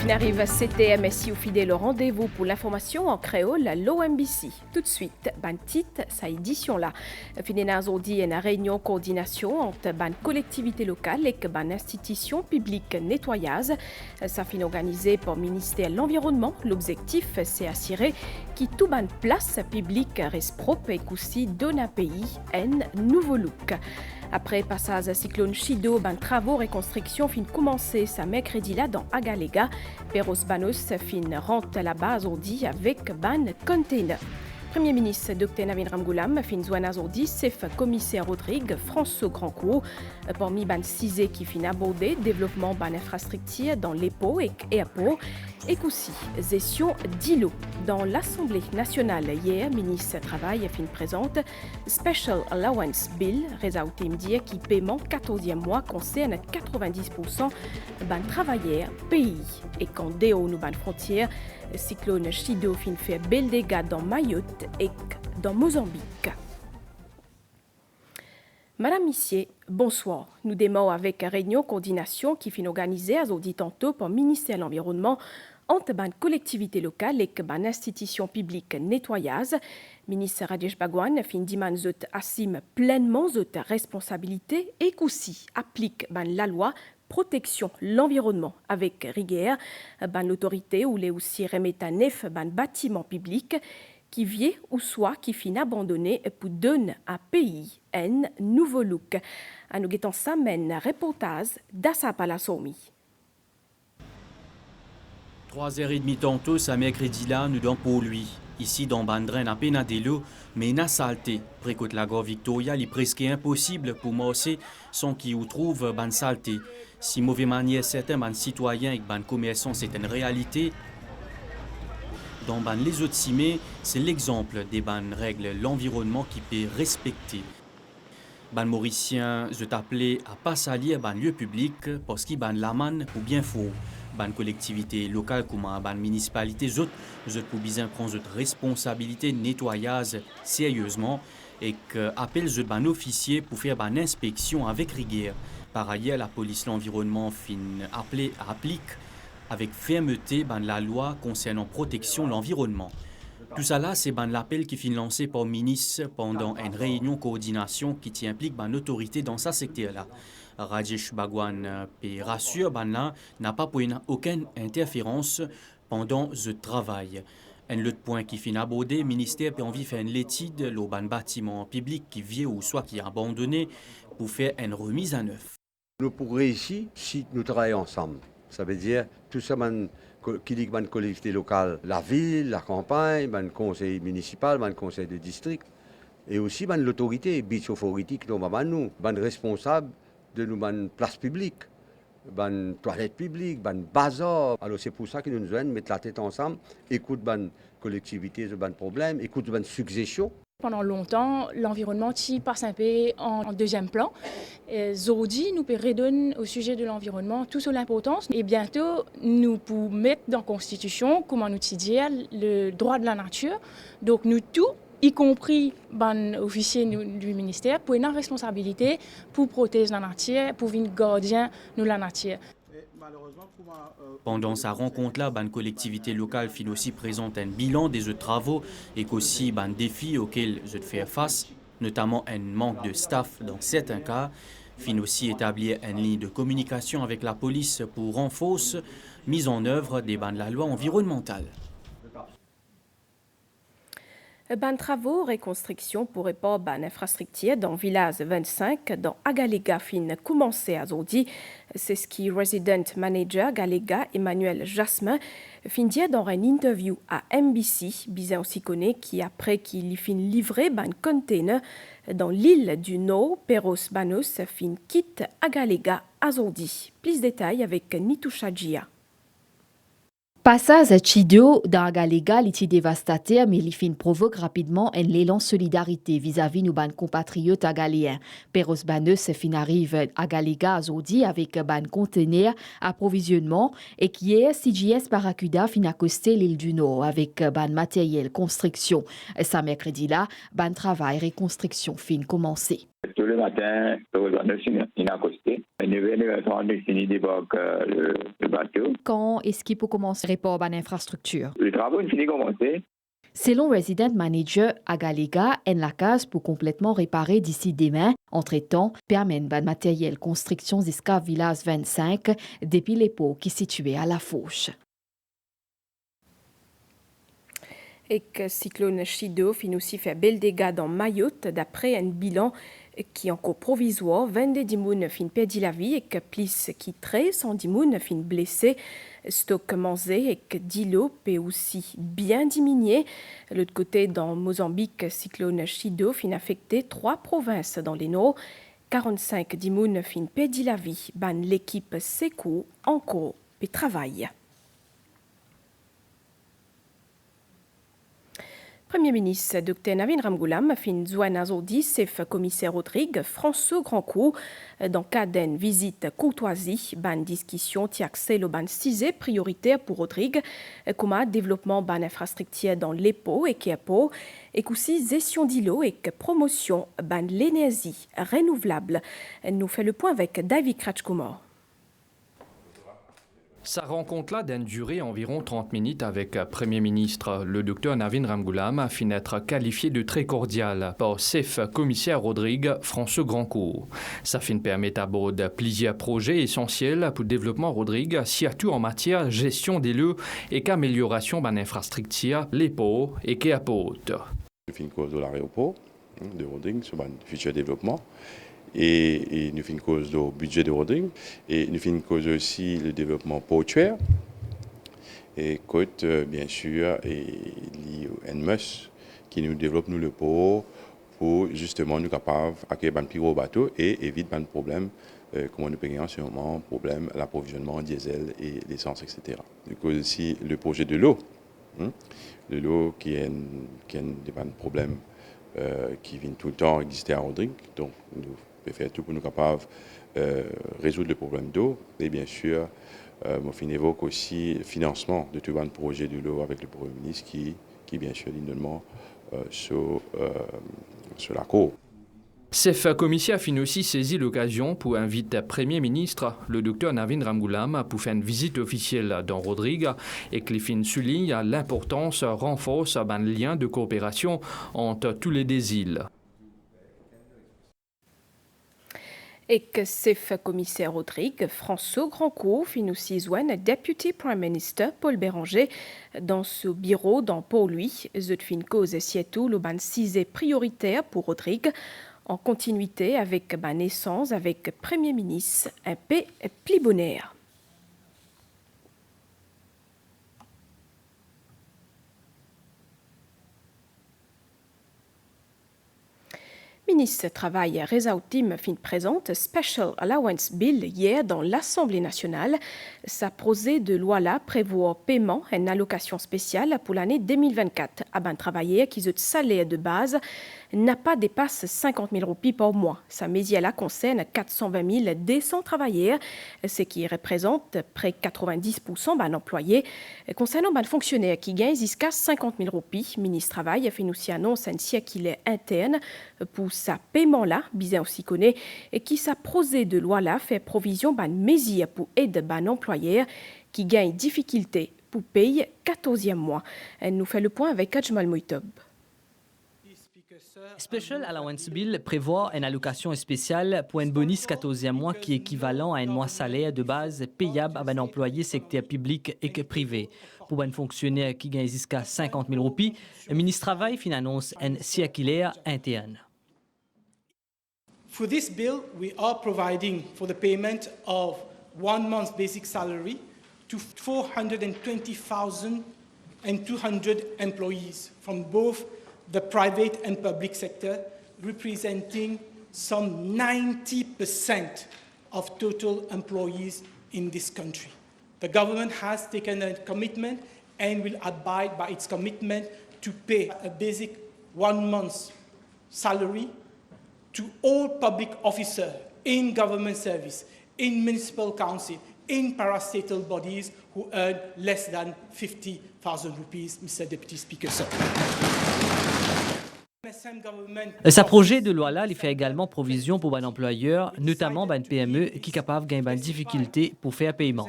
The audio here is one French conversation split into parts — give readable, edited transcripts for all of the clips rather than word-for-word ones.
N'arrive à CTMSI au fidèle rendez-vous pour l'information en créole, l'OMBC. Tout de suite, ban titre, sa édition-là. Finena aujourd'hui une réunion coordination entre ban collectivité locale et ban institution publique nettoyage. Ça fin organisé par le ministère de l'Environnement. L'objectif, c'est assurer que tout ban place publique reste propre et qu'aussi donne à pays un nouveau look. Après passage à cyclone Chido, ban travaux reconstruction fin commencer sa mercredi là dans Agalega. Perros Banos fin rentre la base aujourd'hui avec ban container. Premier ministre Dr Navin Ramgoolam fin joindre aujourd'hui chef commissaire Rodrigue François Grandcourt parmi ban 6 qui fin abordé développement ban infrastructure dans l'EPO et EAPO et aussi gestion d'îlots. Dans l'Assemblée nationale hier, ministre Travail fin présente Special Allowance Bill résultat dire qui paiement 14e mois concerne 90% ban travailleurs pays et quand déo nous ban frontières cyclone Chido fin fait bel dégâts dans Mayotte et dans Mozambique. Madame Missier, bonsoir. Nous démarrons avec une réunion coordination qui fin organisée aujourd'hui tantôt par le ministère de l'Environnement entre ban collectivité locale et ban institution publique nettoyage. Ministre Rajesh Bhagwan fin diman zot assume pleinement zot responsabilité et qu'aussi applique ban la loi protection l'environnement avec rigueur. Ban l'autorité ou les aussi remettent à neuf ban bâtiment public qui vient ou soit qui fin abandonné pour donner à pays un nouveau look. À nous guettons semaine reportage d'Assa Palasomi. 3h30 tantôt, ça mercredi là, nous donnons pour lui. Ici, dans Bandren, à peine de l'eau, mais une saleté. Précote la gare Victoria, il est presque impossible pour marcher sans qu'il y trouve ban saleté. Si mauvais manière certains ban citoyens et ban commerçants, c'est une réalité. Dans ban les autres cimés, c'est l'exemple des ban règles l'environnement qui peut respecter. Ban Mauricien, je t'appelais à pas salir ban lieu public parce qu'il ban l'aman ou bien faux. Ban collectivité locale comme ban municipalité, je pour bien prendre votre responsabilité nettoyage sérieusement et que appelle je ban officier pour faire ban inspection avec rigueur. Par ailleurs, la police l'environnement fin appelé applique avec fermeté ban la loi concernant protection de l'environnement. Tout ça là, c'est ban l'appel qui fin lancé par le ministre pendant une réunion coordination qui implique ban autorité dans ce secteur là. Rajesh Bhagwan rassure ban là n'a pas pour aucune interférence pendant ce travail. Un autre point qui fin abordé, le ministère peut envie faire une étude le ban bâtiment public qui vient ou soit qui est abandonné pour faire une remise à neuf. Nous pourrons réussir si nous travaillons ensemble. Ça veut dire tout ça qui dit que collectivité locale, la ville, la campagne, le conseil municipal, le conseil de district, et aussi l'autorité, Beach Authority, qui nous nous, responsable de nous place publique, toilette publique, bazar. Alors c'est pour ça que nous devons mettre la tête ensemble, écoute collectivité, problème, écoute suggestions. Pendant longtemps, l'environnement passe un peu en deuxième plan. Aujourd'hui, nous pouvons redonner au sujet de l'environnement tout son importance. Et bientôt, nous pouvons mettre dans la Constitution, comment nous dire, le droit de la nature. Donc nous tous, y compris les officiers du ministère, pour une responsabilité pour protéger la nature, pour être gardien de la nature. Pendant sa rencontre-là, ban collectivité locale fin aussi présente un bilan des travaux et qu'aussi ban défis auxquels je faire face, notamment un manque de staff dans certains cas, fin aussi établir une ligne de communication avec la police pour renforcer mise en œuvre des ban de la loi environnementale. Ban travaux reconstruction pour répondre ban infrastructure dans village 25 dans Agalega fin commencé aujourd'hui. C'est ce qui resident manager Galega Emmanuel Jasmin fin dire dans une interview à MBC. Bizarre aussi connaît qui après qu'il fin livré ban container dans l'île du Nord, Perros Banos fin quitte Agalega aujourd'hui. Plus de détails avec Nitoucha Gia. Passage à Chido, dans Galega, l'iti dévastateur, mais l'ifin provoque rapidement un élan solidarité vis-à-vis nos ban compatriotes agaléens. Perros Baneus fin arrive à Galega aujourd'hui avec ban conteneur approvisionnement et qui est CGS Barracuda fin accosté l'île du Nord avec ban matériel construction. Ça mercredi là, ban travail reconstruction fin commencé. Tous le matin, Perros Baneus fin accosté. Nous fini débarque le bateau. Quand est-ce qu'il peut commencer à répondre à l'infrastructure? Les travaux sont finis commencer. Selon Resident Manager Agalega, en la case pour complètement réparer d'ici demain. Entre-temps, permet ban matériel construction jusqu'à Village 25 depuis les pots qui situés à la Fauche. Et que cyclone Chido finit aussi fait bel dégâts dans Mayotte d'après un bilan qui est encore provisoire. 22 dimoun fin perdu la vie et que plus qui 13 dimoun fin blessé. Stock manzé et que d'îlots peut aussi bien diminuer. De l'autre côté, dans Mozambique, cyclone Chido fin affecté 3 provinces dans les nord. 45 dimoun fin perdu la vie. Ban l'équipe Seco encore peut travailler. Premier ministre Dr Navin Ramgoolam fin Zouane Azordi, chef commissaire Rodrigue, François Grandcourt, dans le cadre d'une visite courtoisie, ban discussion qui accède au ban 6 prioritaire pour Rodrigue, comme développement ban infrastructure dans l'EPO et KEPO, et aussi gestion d'îlots et promotion ban l'énergie renouvelable. Nous fait le point avec David Kratchkumar. Sa rencontre-là d'une durée environ 30 minutes avec le Premier ministre, le docteur Navin Ramgoolam, a fini d'être qualifié de très cordial par chef commissaire Rodrigue François Grandcourt. Ça fin permet à bord de plusieurs projets essentiels pour le développement Rodrigue, surtout en matière de gestion des lieux et qu'amélioration de l'infrastructure, les ports et qui apporte. Nous faisons une cause de l'aéroport de Rodrigue sur le futur développement. Et nous faisons une cause du budget de Rodrigue. Et nous faisons une cause aussi le développement portuaire. Et côte, bien sûr, et l'NMUS qui nous développe nous le port pour justement nous capables d'accueillir un plus gros bateau et éviter un problème, comment nous payons en ce moment, problème l'approvisionnement en diesel et l'essence, etc. Du coup, aussi le projet de l'eau. De l'eau qui est un problème qui vient tout le temps exister à Rodrigue. Donc, nous pouvons faire tout pour nous capables résoudre le problème d'eau. Et bien sûr, on évoque aussi le financement de tout un projet de l'eau avec le Premier ministre qui bien sûr, linéalement sur la cour. Chef commissaire a aussi saisi l'occasion pour inviter le Premier ministre, le docteur Navin Ramgoolam, pour faire une visite officielle dans Rodrigue et que les souligne l'importance renforce un lien de coopération entre tous les deux îles. Et que chef commissaire Rodrigue François Grandcourt fin aussi joindre Deputy Prime Minister Paul Béranger dans ce bureau dans Port-Louis. Cette fin cause surtout le ban 6 prioritaire pour Rodrigue en continuité avec ma naissance avec Premier ministre un peu plus bonheur. Ministre Travail Reza Outim fin présente Special Allowance Bill hier dans l'Assemblée nationale. Sa projet de loi-là prévoit paiement en allocation spéciale pour l'année 2024 à un travailleur qui a salaire de base n'a pas dépassé 50 000 roupies par mois. Sa mesure-là concerne 420 000 décents travailleurs, ce qui représente près de 90% d'un employé. Concernant un fonctionnaire qui gagne jusqu'à 50 000 roupies, le ministre Travail a fait aussi annonce un circulaire interne pour sa paiement-là, bien aussi connaît, et qui sa projet de loi-là fait provision d'un mesure pour aider un employeur qui gagne difficulté pour payer 14e mois. Elle nous fait le point avec Ajmal Moitob. Special Allowance Bill prévoit une allocation spéciale pour un bonus 14e mois qui est équivalent à un mois salaire de base payable à un employé secteur public et privé. Pour un fonctionnaire qui gagne jusqu'à 50 000 roupies, le ministre Travail annonce un circulaire interne. For this bill, we are providing for the payment of 1 month's basic salary to 420,200 employees from both the private and public sector, representing some 90% of total employees in this country. The government has taken a commitment and will abide by its commitment to pay a basic 1 month's salary to all public officers in government service, in municipal council, in parastatal bodies who earn less than 50,000 rupees, Mr. Deputy Speaker, sir. Sa projet de loi là, il fait également provision pour un employeur, notamment un PME qui est capable de gagner des difficultés pour faire paiement.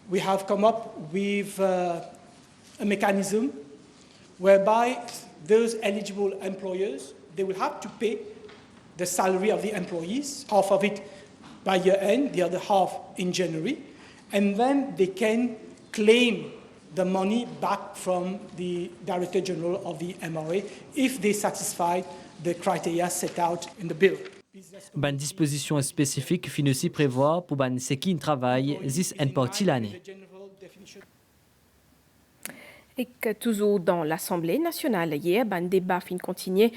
We have come up with a mechanism whereby those eligible employers, they will have to pay the salary of the employees, half of it by year end, the other half in January, and then they can claim the money back from the Director General of the MRA if they satisfy the criteria set out in the bill. Une disposition spécifique finit aussi prévoir pour ceux qui travaillent une partie l'année. Et que toujours dans l'Assemblée nationale, hier, un débat fin continué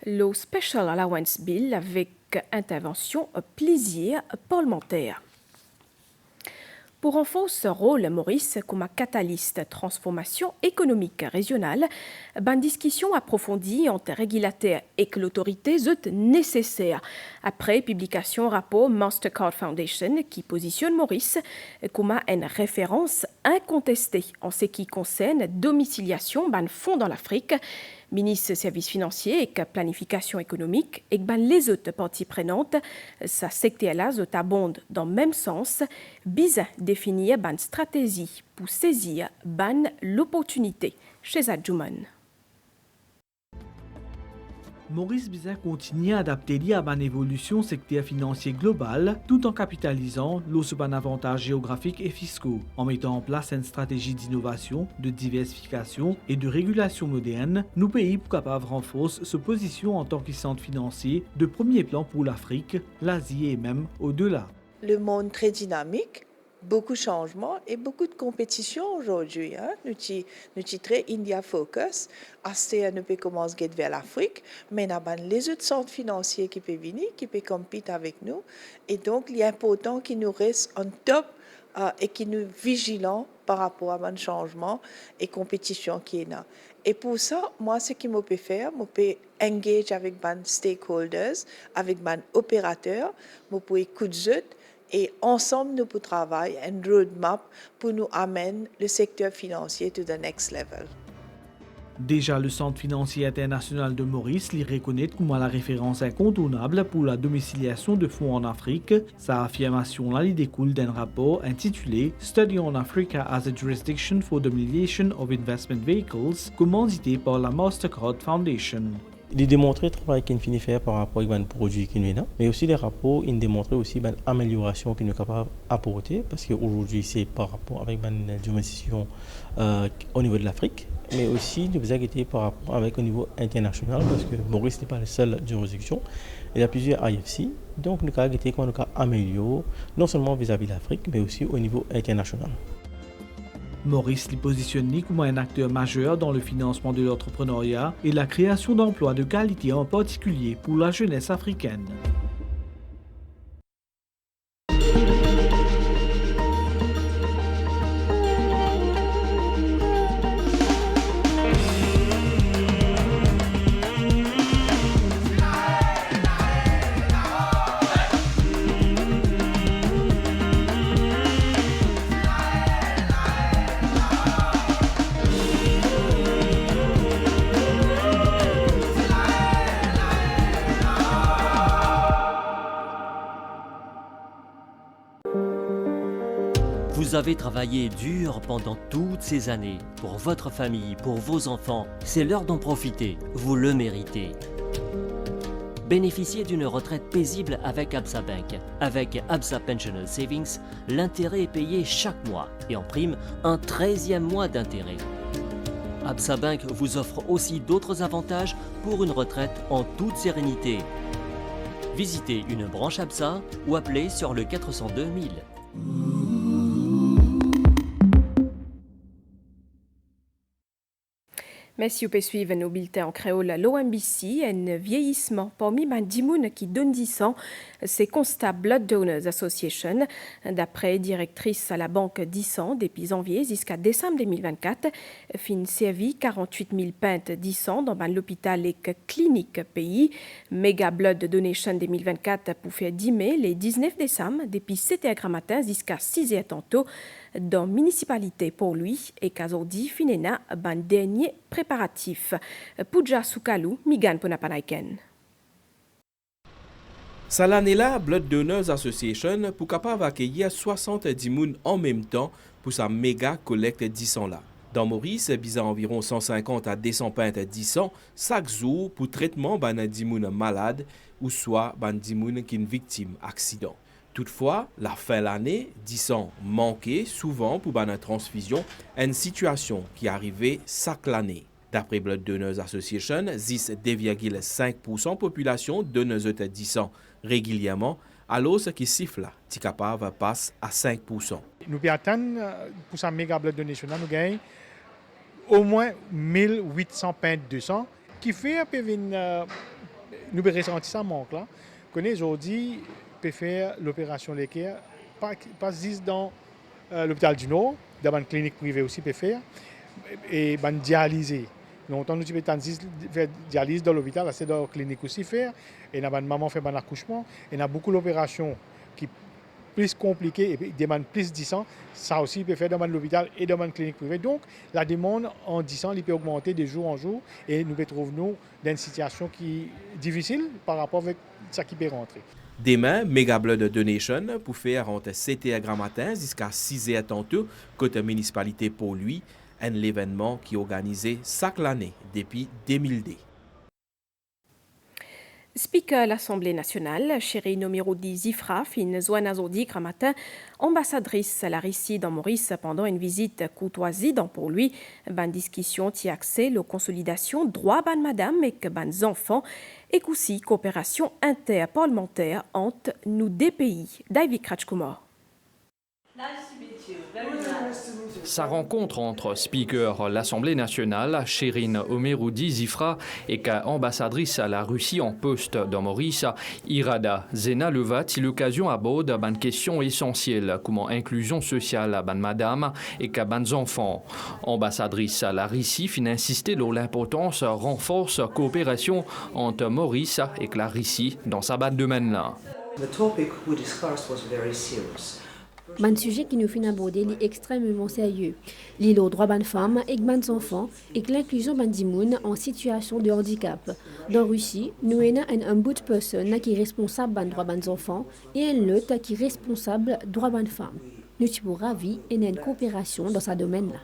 le Special Allowance Bill avec intervention plaisir parlementaire. Pour renforcer ce rôle, Maurice, comme un catalyste de transformation économique régionale, une discussion approfondie entre régulateurs et l'autorité est nécessaire. Après publication rapport Mastercard Foundation qui positionne Maurice comme une référence incontestée en ce qui concerne domiciliation d'un fonds dans l'Afrique, ministre des services financiers et planification économique et les autres parties prenantes, sa secteur-là abonde dans le même sens, vise à définir une stratégie pour saisir l'opportunité chez Adjouman. Maurice Bizet continue à adapter à une évolution secteur financier global tout en capitalisant sur un avantage géographique et fiscaux, en mettant en place une stratégie d'innovation, de diversification et de régulation moderne, nos pays pour capable renforcer sa position en tant que centre financier de premier plan pour l'Afrique, l'Asie et même au-delà. Le monde très dynamique, beaucoup de changements et beaucoup de compétition aujourd'hui. Nous sommes très India focus. Assez nous peut commencer vers l'Afrique, mais nous avons les autres centres financiers qui peuvent venir, qui peuvent compéter avec nous. Et donc, il est important qu'ils nous restent en top et qu'ils nous vigilants par rapport à un changement et compétition qui est là. Et pour ça, moi, ce que je peux faire, je peux engager avec les stakeholders, avec les opérateurs, je peux écouter. Et ensemble, nous pouvons travailler un roadmap pour nous amener le secteur financier to the next level. Déjà, le Centre financier international de Maurice l'y reconnaît comme la référence incontournable pour la domiciliation de fonds en Afrique. Sa affirmation-là découle d'un rapport intitulé Study on Africa as a Jurisdiction for Domiciliation of Investment Vehicles, commandité par la Mastercard Foundation. Il démontrait le travail qu'il finit faire par rapport à un produit qui nous est là, mais aussi les rapports, il démontrait aussi l'amélioration qu'il est capable d'apporter, parce qu'aujourd'hui c'est par rapport avec une jurisdiction au niveau de l'Afrique, mais aussi nous inquiéter par rapport avec au niveau international, parce que Maurice n'est pas la seule juridiction, il y a plusieurs IFC, donc nous avons inquiété qu'on a amélioré, non seulement vis-à-vis de l'Afrique, mais aussi au niveau international. Maurice l'y positionne comme un acteur majeur dans le financement de l'entrepreneuriat et la création d'emplois de qualité en particulier pour la jeunesse africaine. Vous avez travaillé dur pendant toutes ces années, pour votre famille, pour vos enfants. C'est l'heure d'en profiter, vous le méritez. Bénéficiez d'une retraite paisible avec Absa Bank. Avec Absa Pensional Savings, l'intérêt est payé chaque mois et en prime, un 13e mois d'intérêt. Absa Bank vous offre aussi d'autres avantages pour une retraite en toute sérénité. Visitez une branche Absa ou appelez sur le 402 000. Merci pour suivre nos bulletins en créole à l'OMBC. Un vieillissement parmi les gens qui donnent 10 ans, c'est constat Blood Donors Association. D'après directrice à la banque 10 ans, depuis janvier jusqu'à décembre 2024, fin servi 48 000 pintes 10 ans dans l'hôpital et clinique pays. Mega Blood Donation 2024 pour faire 10 mai, les 19 décembre, depuis 7h matin jusqu'à 6h tantôt, dans municipalité pour lui et qu'aujourd'hui, finena, dernier préparation. préparatifs. Puja Sukalu, Migan Ponapanaiken. Ça l'année là, Blood Donors Association pour capable accueillir 70 moun en même temps pour sa méga collecte 10 là. Dans Maurice, il y a environ 150 à 200 pintes 10 chaque jour pour traitement ban 10 moun malades ou soit ban 10 moun qui une victime accident. Toutefois, la fin de l'année, 10 manquait souvent pour ban transfusion, une situation qui arrivait chaque année. D'après Blood Donors Association, 10,5% population donne 10 régulièrement, alors ce qui siffle, ti capable passe à 5%. Nous pouvons attendre pour sa méga blood donation, nous gagnons au moins 1800 pintes 200, qui fait un peu nous ressentir ça manque là. Connais aujourd'hui peut faire l'opération l'équerre, pas juste dans l'hôpital du Nord, dans une clinique privée aussi peut faire et ban dialyser. Longtemps nous pouvons faire dialyse dans l'hôpital, c'est dans la clinique aussi faire et na ban maman fait ban accouchement et na beaucoup d'opérations qui plus compliquées et demandent plus 10 ans, ça aussi peut faire dans l'hôpital et dans la clinique privée. Donc la demande en 10 ans elle peut augmenter de jour en jour et nous retrouvons dans une situation qui est difficile par rapport avec ça qui peut rentrer. Demain, Mega Blood Donation pour faire entre 7h matin jusqu'à 6h tantôt côté municipalité pour lui. Un événement qui est organisé chaque année depuis 2002. Speaker l'Assemblée nationale, Chéri Nomirodi Zifra, fin Zouanazodi Kramata, ambassadrice à la Russie dans Maurice pendant une visite courtoisie dans pour lui, ban discussion qui accès la consolidation droit ban madame et que ban enfants et aussi coopération interparlementaire entre nous deux pays. David Kratchkumar. Sa rencontre entre Speaker l'Assemblée nationale, Chérine Omeroudi Zifra, et ambassadrice à la Russie en poste dans Maurice, Irada Zenaleva, est l'occasion à bord d'une question essentielle, comme inclusion sociale à ban madame et qu'à ban enfants. Ambassadrice à la Russie fin insister sur l'importance renforce coopération entre Maurice et la Russie dans sa ban domaine-là. The topic we discussed was very serious. Un sujet qui nous fait aborder est extrêmement sérieux. L'île aux droits des femmes et des enfants et l'inclusion des gens en situation de handicap. Dans Russie, nous avons un bout de personne qui est responsable des droits des enfants et un autre qui est responsable des droits des femmes. Nous sommes ravis et une coopération dans ce domaine-là.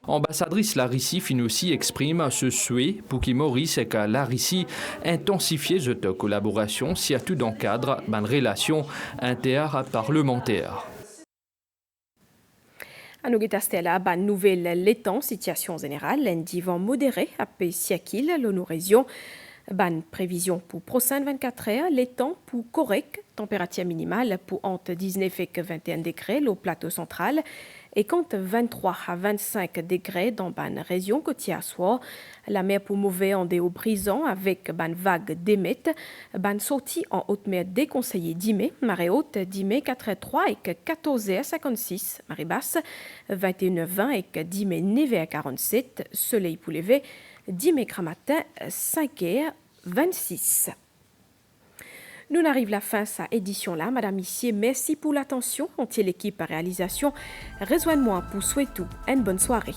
Ambassadrice la Russie fin aussi exprime ce souhait pour que Maurice et que la Russie intensifient cette collaboration, surtout dans le cadre d'une relation interparlementaire. À nous Stella, ban nouvelle l'étang situation générale, un divan modéré à Siakil, l'ONU région. Ban prévision pour prochaine 24 heures, l'étang pour correct, température minimale pour entre 19 et 21 degrés au plateau central et compte 23 à 25 degrés dans ban région côtière soir. La mer pour mauvais en des hauts brisants avec ban vague d'émette, ban sortie en haute mer déconseillée d'Imé, marée haute d'Imé 4h03 et 14h56, marée basse 21h20 et d'Imé 9h47, soleil pour lever d'Imé matin 5h26. Nous arrivons à la fin de cette édition-là. Madame, Messieurs, merci pour l'attention. Entière l'équipe à réalisation. Rejoignez-moi pour souhaiter une bonne soirée.